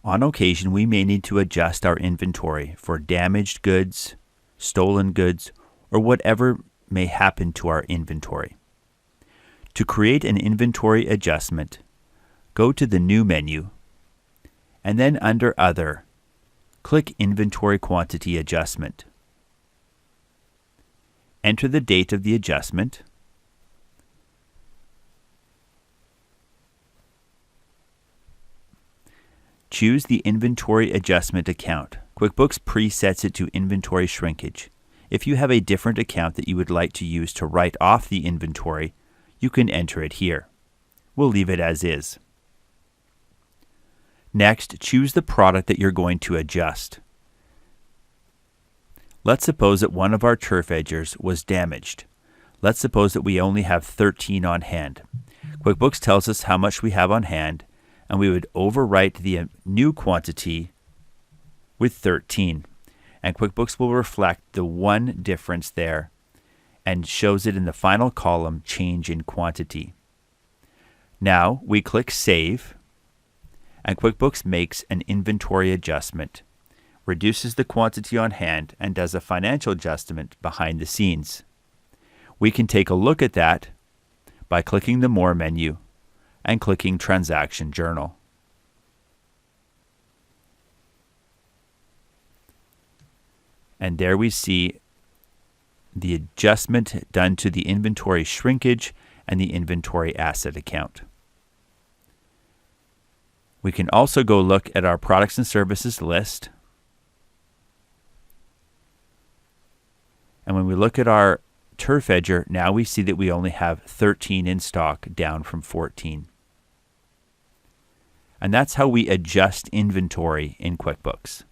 On occasion, we may need to adjust our inventory for damaged goods, stolen goods, or whatever may happen to our inventory. To create an inventory adjustment, go to the New menu, and then under Other, click Inventory Quantity Adjustment. Enter the date of the adjustment, choose the Inventory Adjustment account. QuickBooks presets it to inventory shrinkage. If you have a different account that you would like to use to write off the inventory, you can enter it here. We'll leave it as is. Next, choose the product that you're going to adjust. Let's suppose that one of our turf edgers was damaged. Let's suppose that we only have 13 on hand. QuickBooks tells us how much we have on hand, and we would overwrite the new quantity with 13. And QuickBooks will reflect the one difference there and shows it in the final column, Change in Quantity. Now we click Save, and QuickBooks makes an inventory adjustment, reduces the quantity on hand, and does a financial adjustment behind the scenes. We can take a look at that by clicking the More menu and clicking Transaction Journal. And there we see the adjustment done to the inventory shrinkage and the inventory asset account. We can also go look at our products and services list. And when we look at our turf edger, now we see that we only have 13 in stock, down from 14. And that's how we adjust inventory in QuickBooks.